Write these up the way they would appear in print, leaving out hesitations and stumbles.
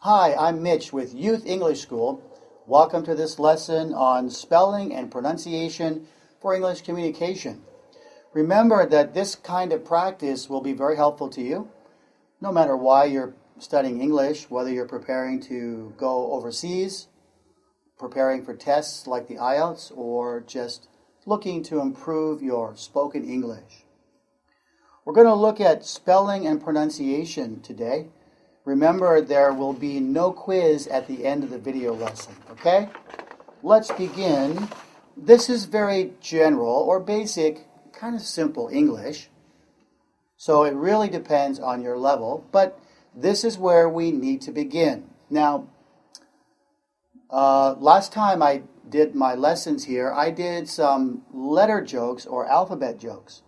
Hi, I'm Mitch with Youth English School. Welcome to this lesson on spelling and pronunciation for English communication. Remember that this kind of practice will be very helpful to you, no matter why you're studying English, whether you're preparing to go overseas, preparing for tests like the IELTS, or just looking to improve your spoken English. We're going to look at spelling and pronunciation today. Remember, there will be no quiz at the end of the video lesson, okay? Let's begin. This is very general or basic, kind of simple English. So it really depends on your level, but this is where we need to begin. Now, last time I did my lessons here, I did some letter jokes or alphabet jokes.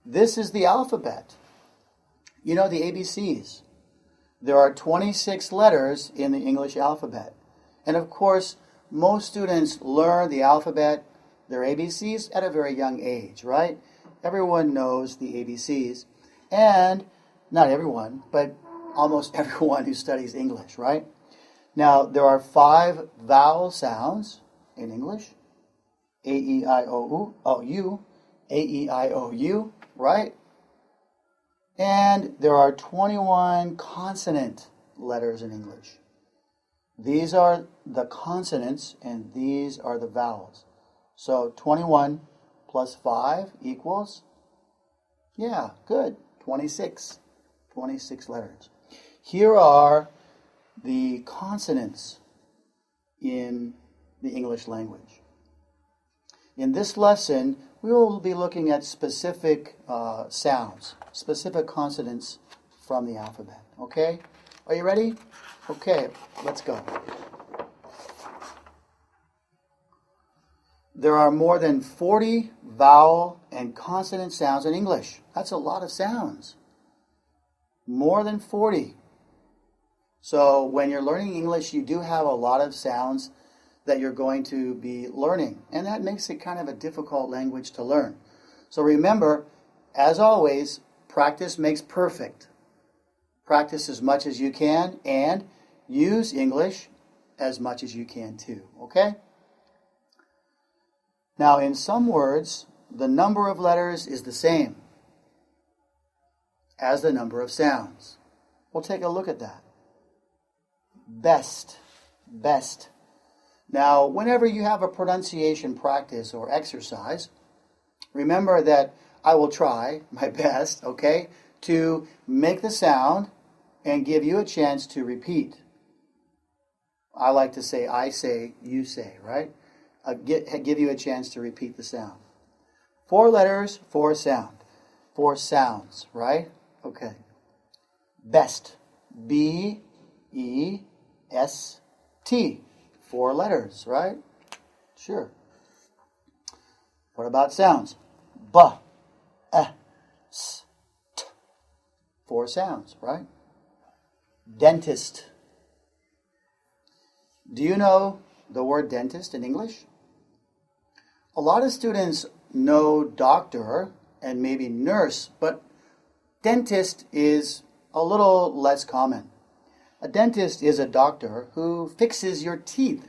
This is the alphabet. You know, the ABCs. There are 26 letters in the English alphabet. And of course, most students learn the alphabet, their ABCs, at a very young age, right? Everyone knows the ABCs. And not everyone, but almost everyone who studies English, right? Now, there are 5 vowel sounds in English. A-E-I-O-U, A-E-I-O-U, right? And there are 21 consonant letters in English. These are the consonants and these are the vowels. So 21 plus 5 equals, yeah, good, 26. 26 letters. Here are the consonants in the English language. In this lesson, we will be looking at specific sounds, specific consonants from the alphabet. Okay? Are you ready? Okay, let's go. There are more than 40 vowel and consonant sounds in English. That's a lot of sounds. More than 40. So when you're learning English, you do have a lot of sounds that you're going to be learning. And that makes it kind of a difficult language to learn. So remember, as always, practice makes perfect. Practice as much as you can and use English as much as you can too, okay? Now, in some words, the number of letters is the same as the number of sounds. We'll take a look at that. Best, best. Now, whenever you have a pronunciation practice or exercise, remember that I will try my best, okay, to make the sound and give you a chance to repeat. I like to say, I say, you say, right? Give you a chance to repeat the sound. 4 letters, 4 sound. 4 sounds, right? Okay. Best. B-E-S-T. 4 letters, right? Sure. What about sounds? B, E, S, T. 4 sounds, right? Dentist. Do you know the word dentist in English? A lot of students know doctor and maybe nurse, but dentist is a little less common. A dentist is a doctor who fixes your teeth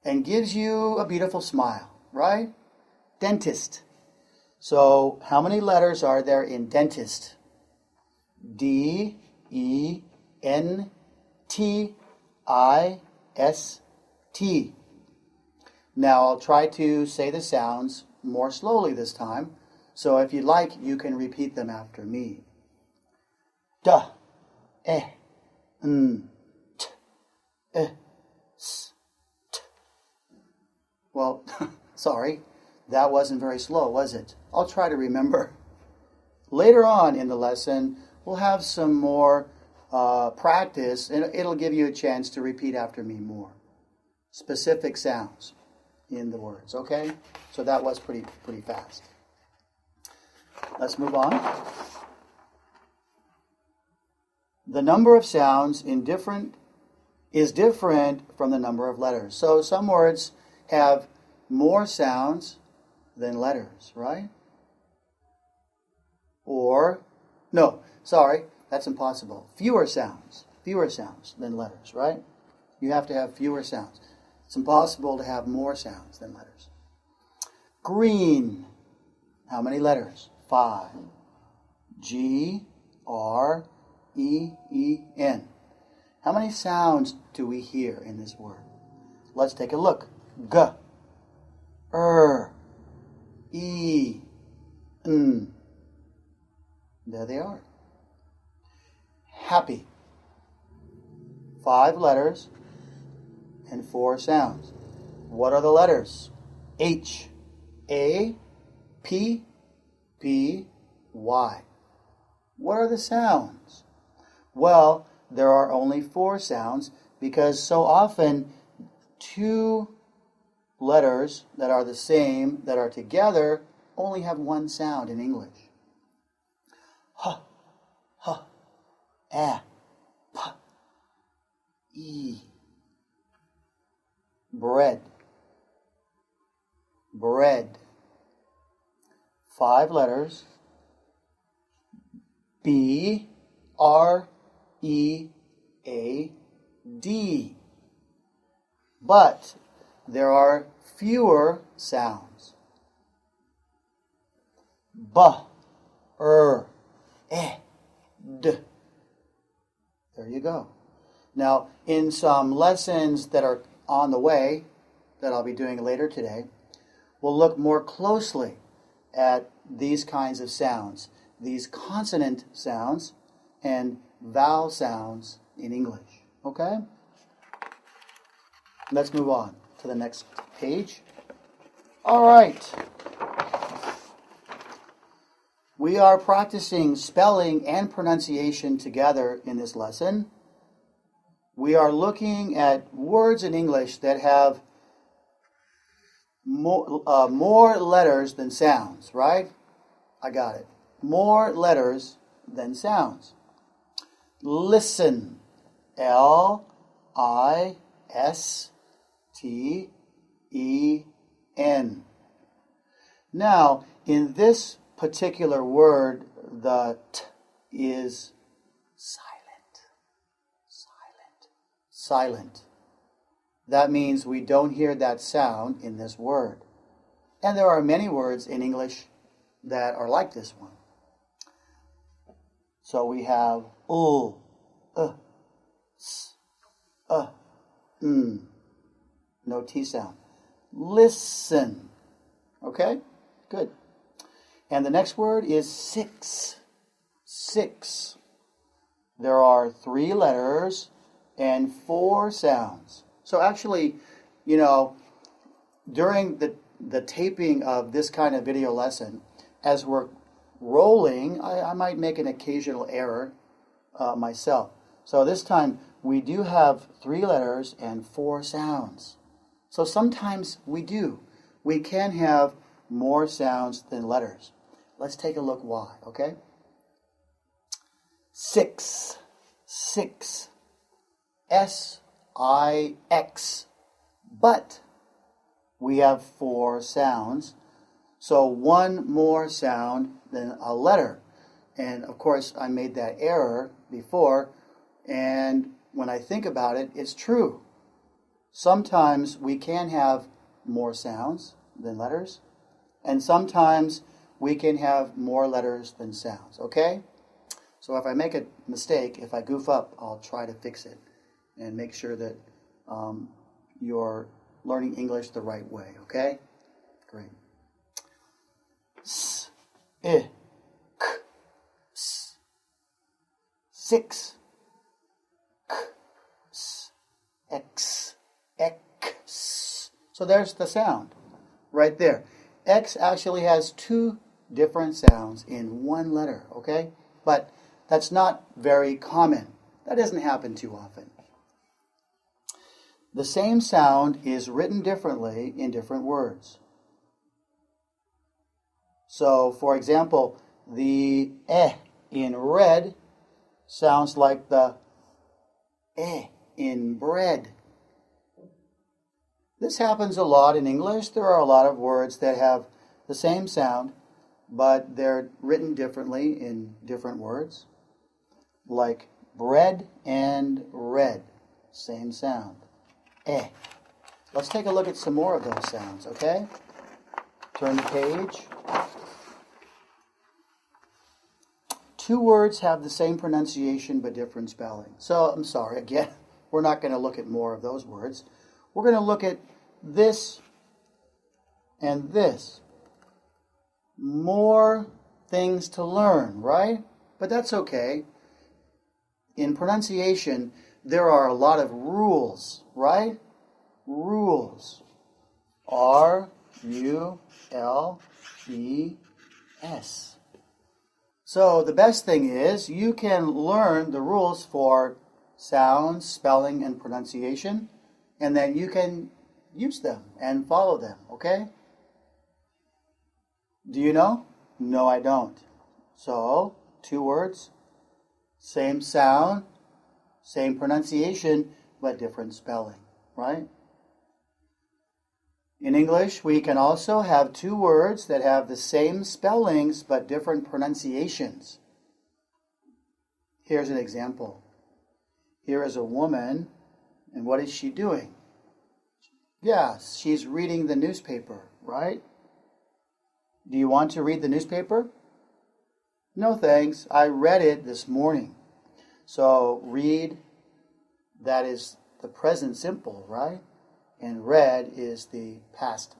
and gives you a beautiful smile, right? Dentist. So how many letters are there in dentist? D-E-N-T-I-S-T. Now I'll try to say the sounds more slowly this time. So if you'd like, you can repeat them after me. D, E, N, T, E, S, T. Well, sorry, that wasn't very slow, was it? I'll try to remember. Later on in the lesson, we'll have some more practice, and it'll give you a chance to repeat after me more. Specific sounds in the words, okay? So that was pretty fast. Let's move on. The number of sounds is different from the number of letters. So some words have more sounds than letters, right? Or, no, sorry, that's impossible. Fewer sounds. fewer sounds than letters, right? You have to have fewer sounds. It's impossible to have more sounds than letters. Green. How many letters? 5. G, R, E, E, N. How many sounds do we hear in this word? Let's take a look. G, E, N. There they are. Happy. 5 letters and 4 sounds. What are the letters? H, A, P, P, Y. What are the sounds? Well, there are only 4 sounds because so often 2 letters that are the same, that are together, only have 1 sound in English. H, H, A, P, E. Bread. Bread. 5 letters. B, R, E, A, D. But there are fewer sounds. B, E, D. There you go. Now, in some lessons that are on the way, that I'll be doing later today, we'll look more closely at these kinds of sounds, these consonant sounds and vowel sounds in English. Okay? Let's move on to the next page. All right. We are practicing spelling and pronunciation together in this lesson. We are looking at words in English that have more letters than sounds, right? I got it. More letters than sounds. Listen. L-I-S-T-E-N. Now, in this particular word, the T is silent. Silent. That means we don't hear that sound in this word. And there are many words in English that are like this one. So we have s, n. No T sound. Listen. Okay? Good. And the next word is 6. 6. There are 3 letters and 4 sounds. So actually, during the taping of this kind of video lesson, as we're rolling, I might make an occasional error myself. So this time, we do have 3 letters and 4 sounds. So sometimes we do. We can have more sounds than letters. Let's take a look why, okay? 6. 6. S-I-X. But we have 4 sounds, so 1 more sound than a letter. And of course, I made that error before, and when I think about it, it's true. Sometimes we can have more sounds than letters, and sometimes we can have more letters than sounds, okay? So if I make a mistake, if I goof up, I'll try to fix it and make sure that you're learning English the right way, okay? Great. S, I, K, S. 6. K, S, X, X. So there's the sound right there. X actually has 2 different sounds in 1 letter, okay? But that's not very common. That doesn't happen too often. The same sound is written differently in different words. So, for example, the in red sounds like the in bread. This happens a lot in English. There are a lot of words that have the same sound, but they're written differently in different words. Like Bread and red. Same sound. Eh. Let's take a look at some more of those sounds, okay? Turn the page. Two words have the same pronunciation but different spelling. So, I'm sorry, again, we're not going to look at more of those words. We're going to look at this and this. More things to learn, right? But that's okay. In pronunciation, there are a lot of rules, right? Rules. R-U-L-E-S. So the best thing is you can learn the rules for sounds, spelling, and pronunciation, and then you can use them and follow them, okay? Do you know? No, I don't. So, two words, same sound, same pronunciation, but different spelling, right? In English, we can also have two words that have the same spellings but different pronunciations. Here's an example. Here is a woman, and what is she doing? Yes, she's reading the newspaper, right? Do you want to read the newspaper? No thanks, I read it this morning. So read, that is the present simple, right? And read is the past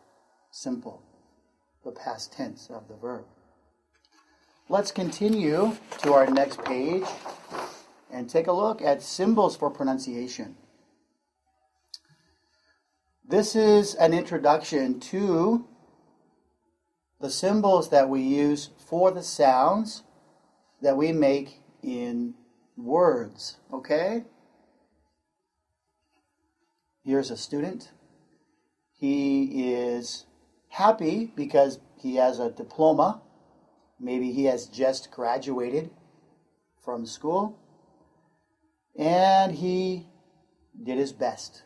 simple, the past tense of the verb. Let's continue to our next page and take a look at symbols for pronunciation. This is an introduction to the symbols that we use for the sounds that we make in words, okay? Here's a student. He is happy because he has a diploma. Maybe he has just graduated from school. And he did his best.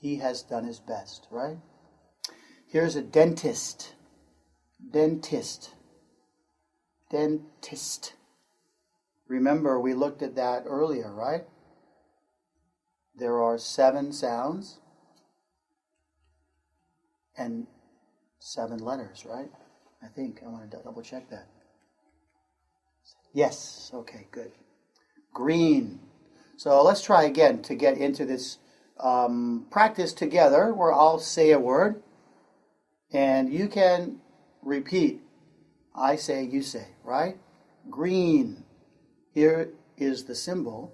He has done his best, right? Here's a dentist. Dentist. Dentist. Remember, we looked at that earlier, right? There are 7 sounds and 7 letters, right? I think. I want to double check that. Yes. Okay, good. Green. So let's try again to get into this practice together where I'll say a word and you can repeat. I say, you say, right? Green. Here is the symbol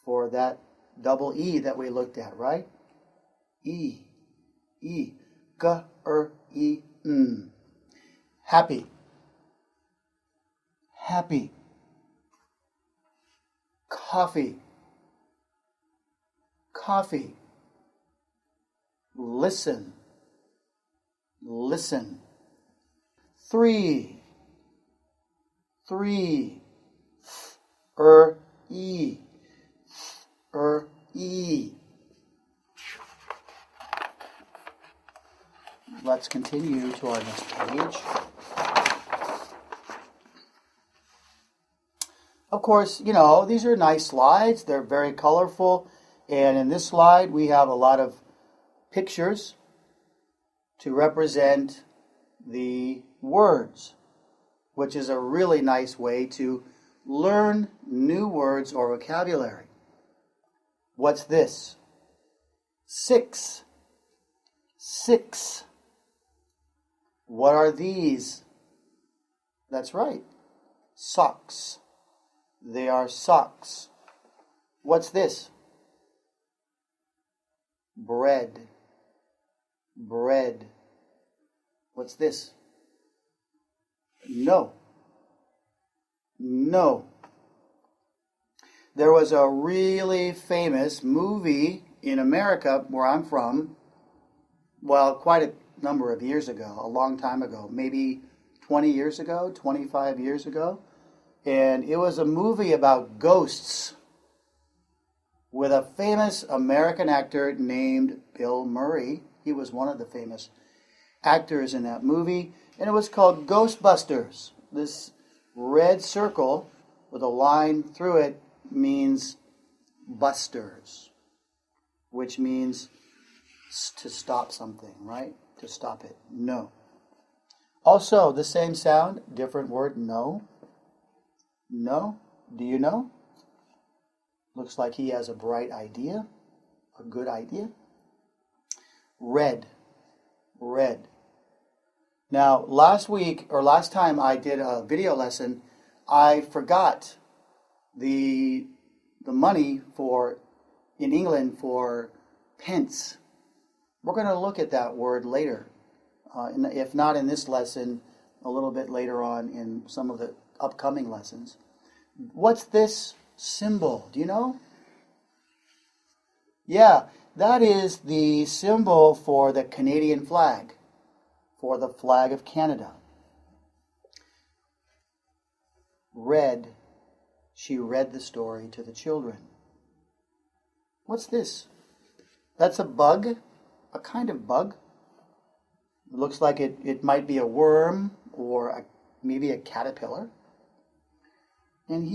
for that double E that we looked at, right? E. E. G-R-E-N. Happy. Happy. Coffee. Coffee. Listen. Listen. 3. 3. E. E. Let's continue to our next page. Of course, you know, these are nice slides. They're very colorful. And in this slide, we have a lot of pictures to represent the words, which is a really nice way to learn new words or vocabulary. What's this? 6. 6. What are these? That's right. Socks. They are socks. What's this? Bread. Bread. What's this? No. No. There was a really famous movie in America, where I'm from, well, quite a number of years ago, a long time ago, maybe 20 years ago, 25 years ago. And it was a movie about ghosts with a famous American actor named Bill Murray. He was one of the famous actors in that movie. And it was called Ghostbusters. This red circle with a line through it means busters, which means to stop something, right? To stop it. No. Also, the same sound, different word, no. No. Do you know? Looks like he has a bright idea, a good idea. Red. Red. Now, last time I did a video lesson, I forgot the money in England for pence. We're going to look at that word later. If not in this lesson, a little bit later on in some of the upcoming lessons. What's this symbol? Do you know? Yeah, that is the symbol for the Canadian flag, for the flag of Canada. Read. She read the story to the children. What's this? That's a bug, a kind of bug. It looks like it might be a worm or maybe a caterpillar. And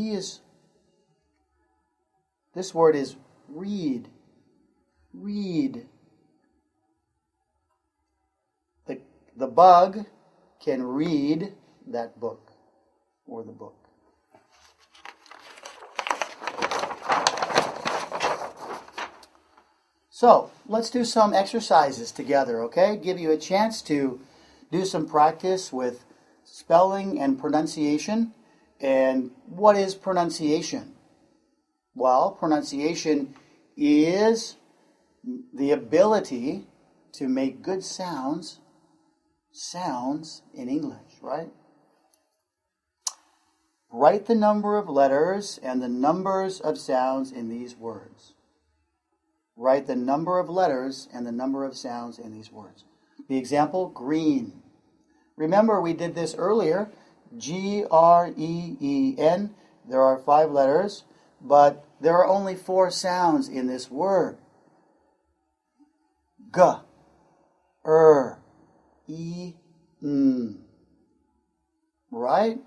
this word is read. Read. The bug can read that book or the book. So, let's do some exercises together, okay? Give you a chance to do some practice with spelling and pronunciation. And what is pronunciation? Well, pronunciation is the ability to make good sounds in English, right? Write the number of letters and the numbers of sounds in these words. Write the number of letters and the number of sounds in these words. The example, green. Remember, we did this earlier. Green. There are 5 letters, but there are only 4 sounds in this word. G, E, N. Right?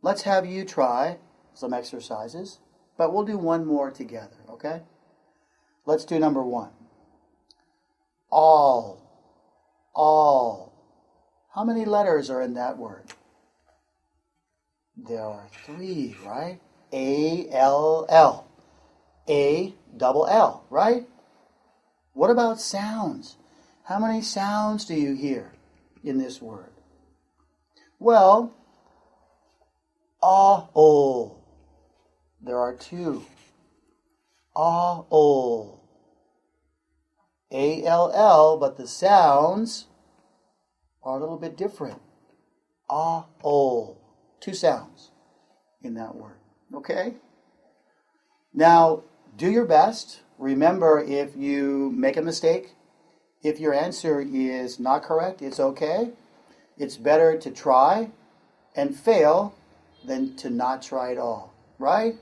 Let's have you try some exercises, but we'll do one more together, okay? Let's do number 1. All. How many letters are in that word? There are 3, right? A-L-L. A-double-L, right? What about sounds? How many sounds do you hear in this word? Well, A-O. There are 2. A-O. A-L-L, but the sounds are a little bit different. A-O. 2 sounds in that word. Okay? Now, do your best. Remember, if you make a mistake, if your answer is not correct, it's okay. It's better to try and fail than to not try at all. Right?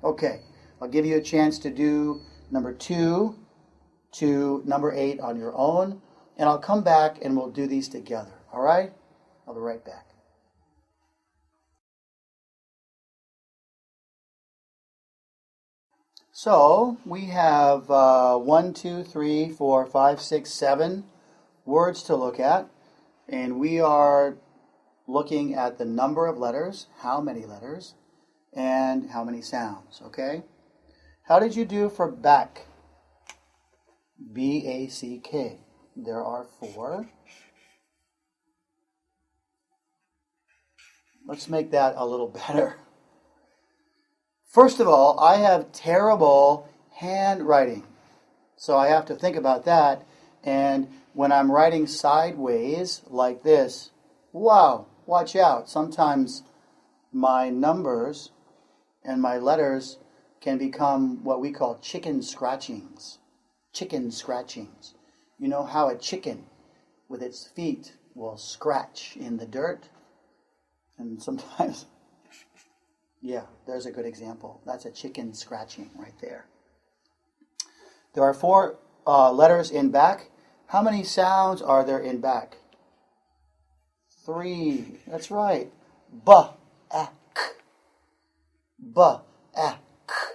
Okay. I'll give you a chance to do number 2 to number 8 on your own, and I'll come back and we'll do these together. All right? I'll be right back. So we have 1, 2, 3, 4, 5, 6, 7 words to look at, and we are looking at the number of letters, how many letters, and how many sounds, okay? How did you do for back? B-A-C-K. There are 4. Let's make that a little better. First of all, I have terrible handwriting, so I have to think about that. And when I'm writing sideways like this, wow, watch out. Sometimes my numbers and my letters can become what we call chicken scratchings. Chicken scratchings. You know how a chicken with its feet will scratch in the dirt? And sometimes, yeah, there's a good example. That's a chicken scratching right there. There are 4 letters in back. How many sounds are there in back? 3. That's right. B-A-K. B-A-K.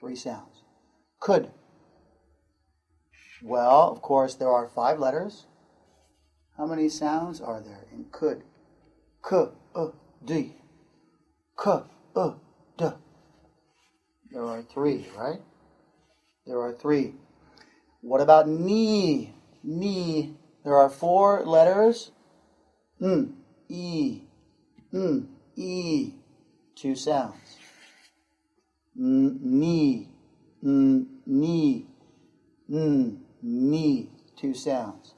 3 sounds. Could. Well, of course, there are 5 letters. How many sounds are there in could? K, D. K, D. There are 3, right? There are 3. What about knee? Knee. There are 4 letters. E. E. 2 sounds. Knee. Knee. Knee. 2 sounds.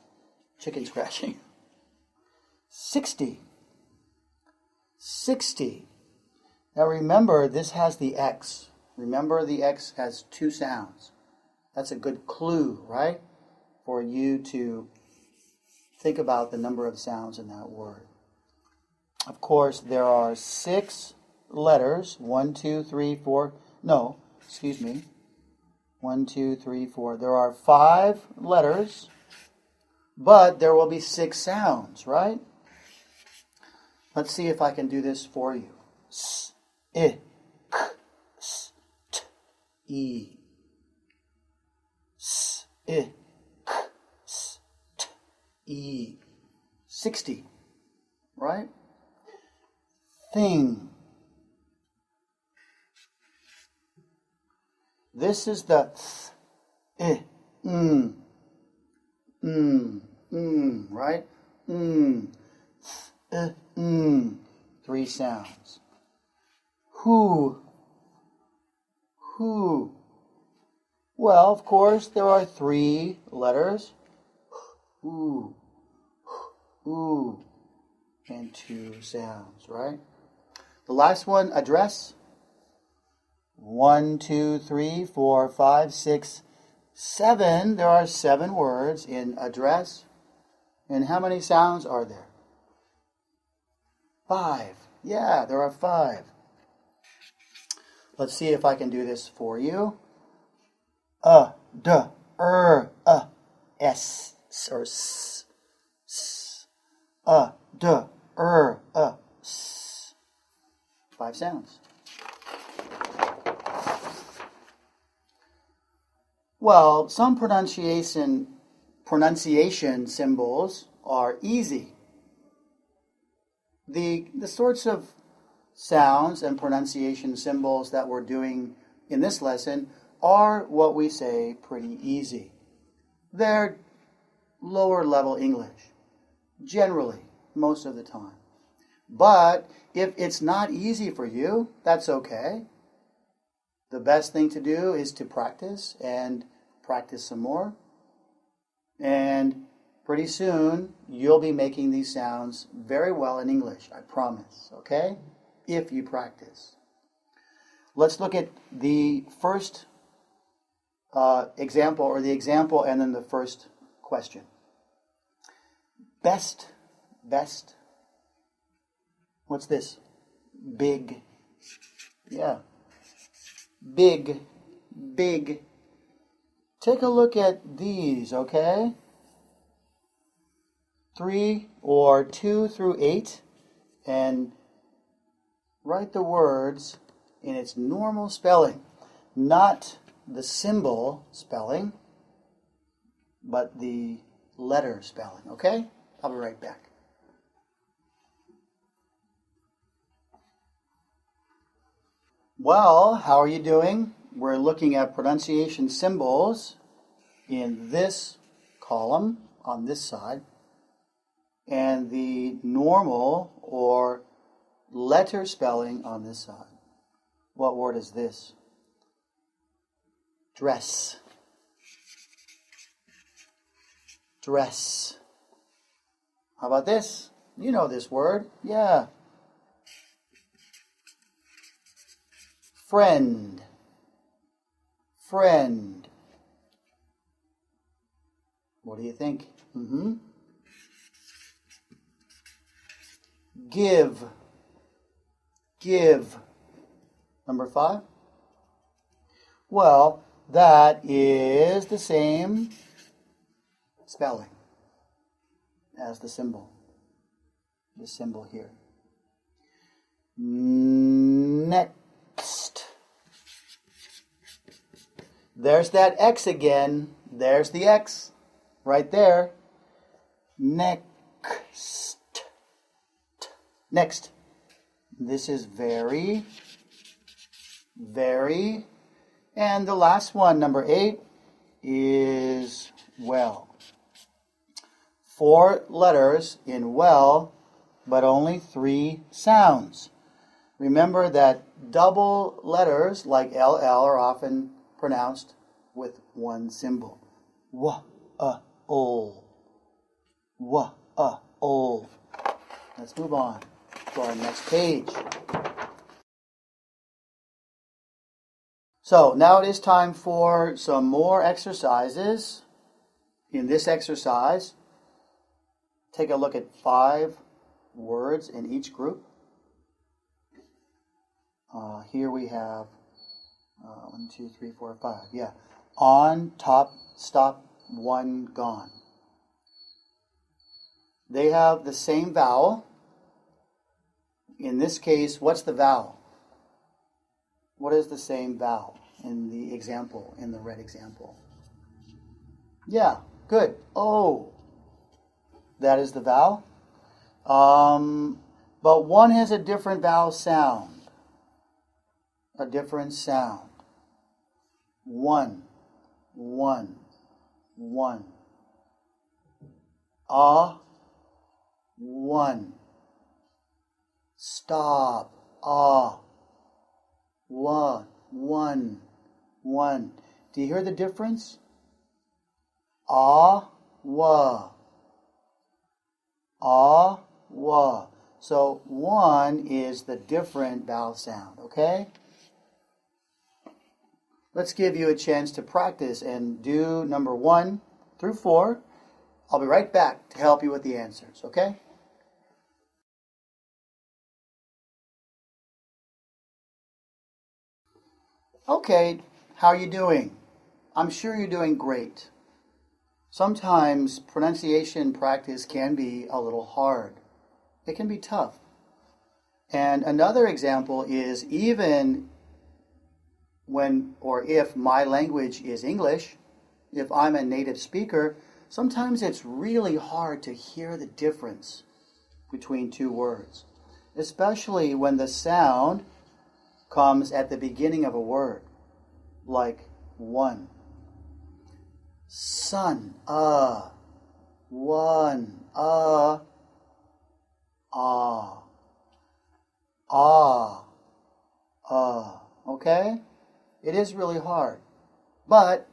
Chicken scratching. 60. 60. Now remember, this has the X. Remember, the X has 2 sounds. That's a good clue, right? For you to think about the number of sounds in that word. Of course, there are 6 letters. 1, 2, 3, 4. No, excuse me. 1, 2, 3, 4. There are 5 letters, but there will be 6 sounds, right? Let's see if I can do this for you. S, I, K, S, T, E. S, I, K, S, T, E. 60, right? Thing. This is the th, right? Th, 3 sounds. Who? Well, of course, there are 3 letters. Who, and 2 sounds, right? The last one, address. 1, 2, 3, 4, 5, 6, 7. There are 7 words in address. And how many sounds are there? 5. Yeah, there are 5. Let's see if I can do this for you. D, S, or S, S. D, S. 5 sounds. Well, some pronunciation symbols are easy. The sorts of sounds and pronunciation symbols that we're doing in this lesson are what we say pretty easy. They're lower level English, generally, most of the time. But if it's not easy for you, that's okay. The best thing to do is to practice and practice some more. And pretty soon, you'll be making these sounds very well in English, I promise, okay? If you practice. Let's look at the first example, or the example and then the first question. Best. What's this? Big. Yeah. Big. Take a look at these, okay? 3 or 2 through 8, and write the words in its normal spelling, not the symbol spelling, but the letter spelling, okay? I'll be right back. Well, how are you doing? We're looking at pronunciation symbols in this column on this side, and the normal or letter spelling on this side. What word is this? Dress. Dress. How about this? You know this word. Yeah. Friend. What do you think? Give. Number 5. Well, that is the same spelling as the symbol. This symbol here. Next. There's that X again. There's the X right there. Next. Next. This is very, very. And the last one, number 8, is well. 4 letters in well, but only 3 sounds. Remember that double letters like LL are often pronounced with one symbol. W-a-ol. W-a-ol. Let's move on to our next page. So now it is time for some more exercises. In this exercise, take a look at 5 words in each group. Here we have 1, 2, 3, 4, 5. Yeah. On, top, stop, one, gone. They have the same vowel. In this case, what's the vowel? What is the same vowel in the example, in the red example? Yeah, good. O. That is the vowel. But one has a different vowel sound. A different sound. One. One. One. One. Stop. One. One. Do you hear the difference? Wa. Wa. So one is the different vowel sound, okay? Let's give you a chance to practice and do number 1 through 4. I'll be right back to help you with the answers, okay? Okay, how are you doing? I'm sure you're doing great. Sometimes pronunciation practice can be a little hard. It can be tough. And another example is even when or if my language is English, if I'm a native speaker, sometimes it's really hard to hear the difference between 2 words, especially when the sound comes at the beginning of a word, like one. Sun, one, okay? It is really hard. But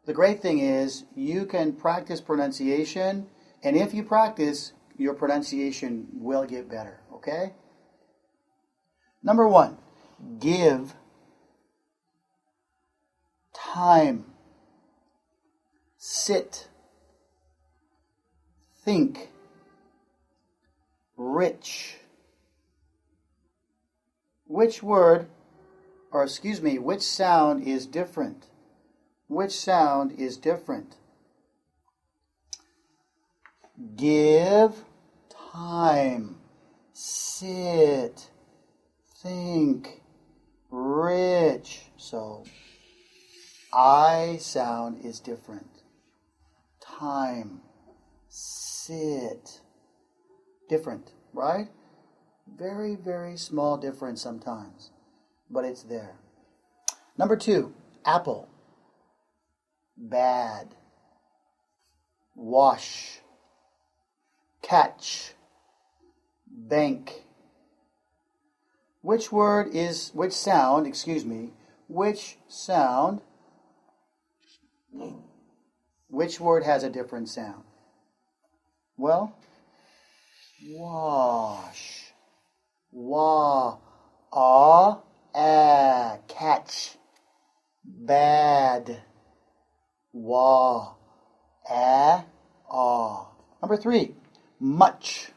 the great thing is you can practice pronunciation, and if you practice, your pronunciation will get better, okay? Number 1, give time. Sit. Think. Rich. Which sound is different? Which sound is different? Give time. Sit. Think. Rich. So, I sound is different. Time. Sit. Different, right? Very, very small difference sometimes, but it's there. Number 2, apple. Bad. Wash. Catch. Bank. Which sound Which word has a different sound? Well, wash. Catch. Bad. Number 3, much.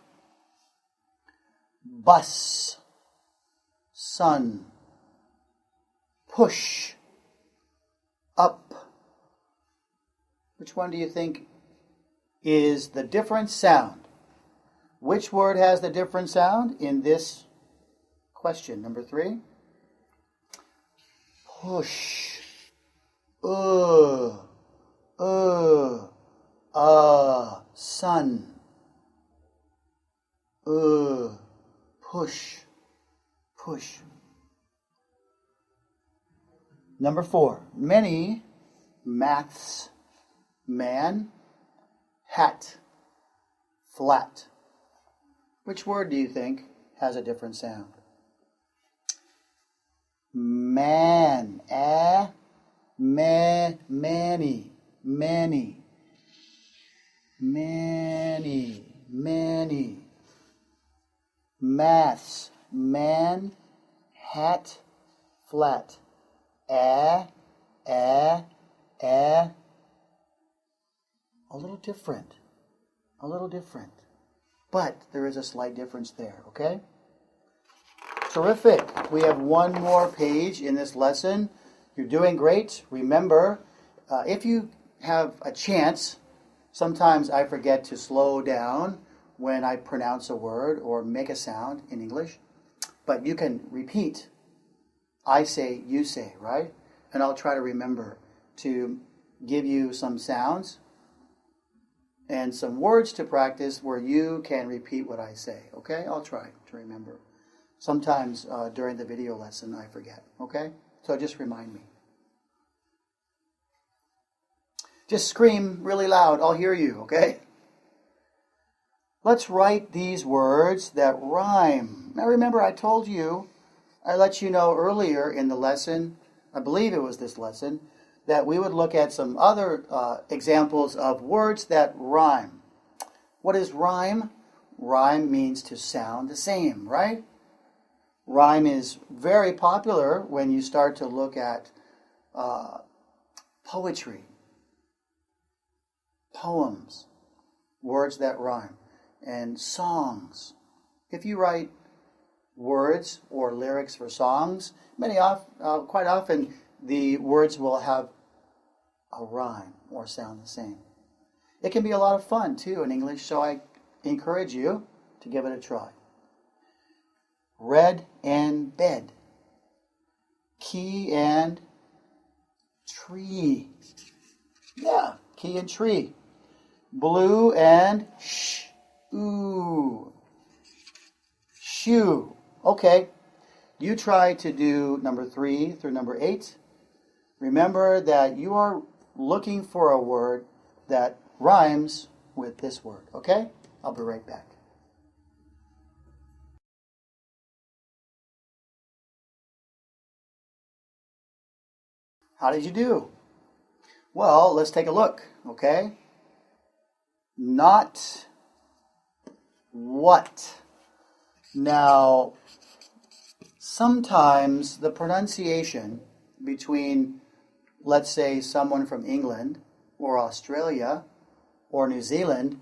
Bus. Sun. Push. Up. Which one do you think is the different sound? Which word has the different sound in this question? Number 3. Push. sun, push, push. Number 4, many, maths, man, hat, flat. Which word do you think has a different sound? Man, many, many, many, many. Maths, man, hat, flat. A little different. A little different. But there is a slight difference there, okay? Terrific. We have one more page in this lesson. You're doing great. Remember, if you have a chance, sometimes I forget to slow down when I pronounce a word or make a sound in English. But you can repeat. I say, you say, right? And I'll try to remember to give you some sounds and some words to practice where you can repeat what I say, okay? I'll try to remember. Sometimes during the video lesson I forget, okay? So just remind me. Just scream really loud, I'll hear you, okay? Let's write these words that rhyme. Now remember, I told you, I let you know earlier in the lesson, I believe it was this lesson, that we would look at some other examples of words that rhyme. What is rhyme? Rhyme means to sound the same, right? Rhyme is very popular when you start to look at poetry, poems, words that rhyme, and songs. If you write words or lyrics for songs, quite often the words will have a rhyme or sound the same. It can be a lot of fun too in English, so I encourage you to give it a try. Red and bed. Key and tree. Yeah, key and tree. Blue and ooh. Shoe. Okay, you try to do number 3 through number 8. Remember that you are looking for a word that rhymes with this word, okay? I'll be right back. How did you do? Well, let's take a look, okay? Not what. Now, sometimes the pronunciation between, let's say, someone from England or Australia or New Zealand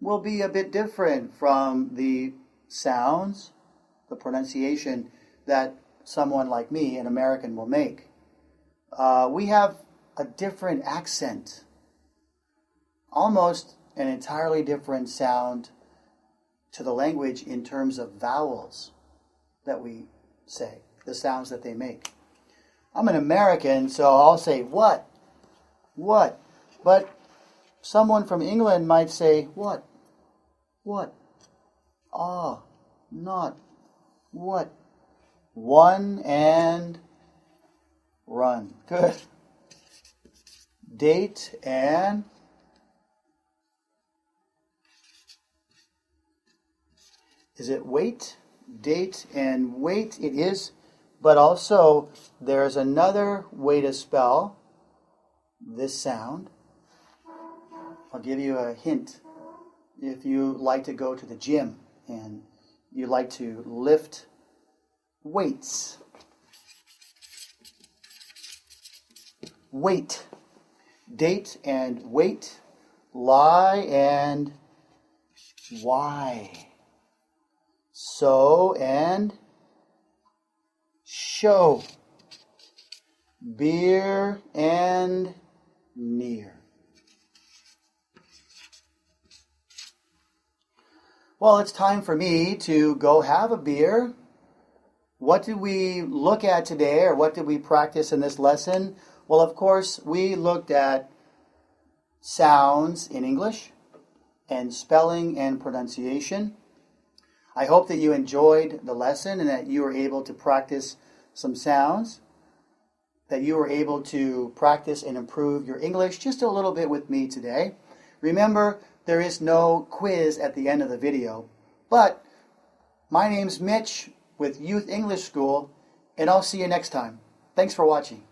will be a bit different from the sounds, the pronunciation that someone like me, an American, will make. We have a different accent, almost an entirely different sound to the language in terms of vowels that we say, the sounds that they make. I'm an American, so I'll say what, but someone from England might say what, not, what, one and run. Good. Date and is it wait? Date and wait it is, but also there's another way to spell this sound. I'll give you a hint. If you like to go to the gym and you like to lift weights, wait, date and wait, lie and why, so and show, beer and near. Well, it's time for me to go have a beer. What did we look at today, or what did we practice in this lesson? Well, of course, we looked at sounds in English and spelling and pronunciation. I hope that you enjoyed the lesson and that you were able to practice some sounds, that you were able to practice and improve your English just a little bit with me today. Remember, there is no quiz at the end of the video, but my name's Mitch with Youth English School, and I'll see you next time. Thanks for watching.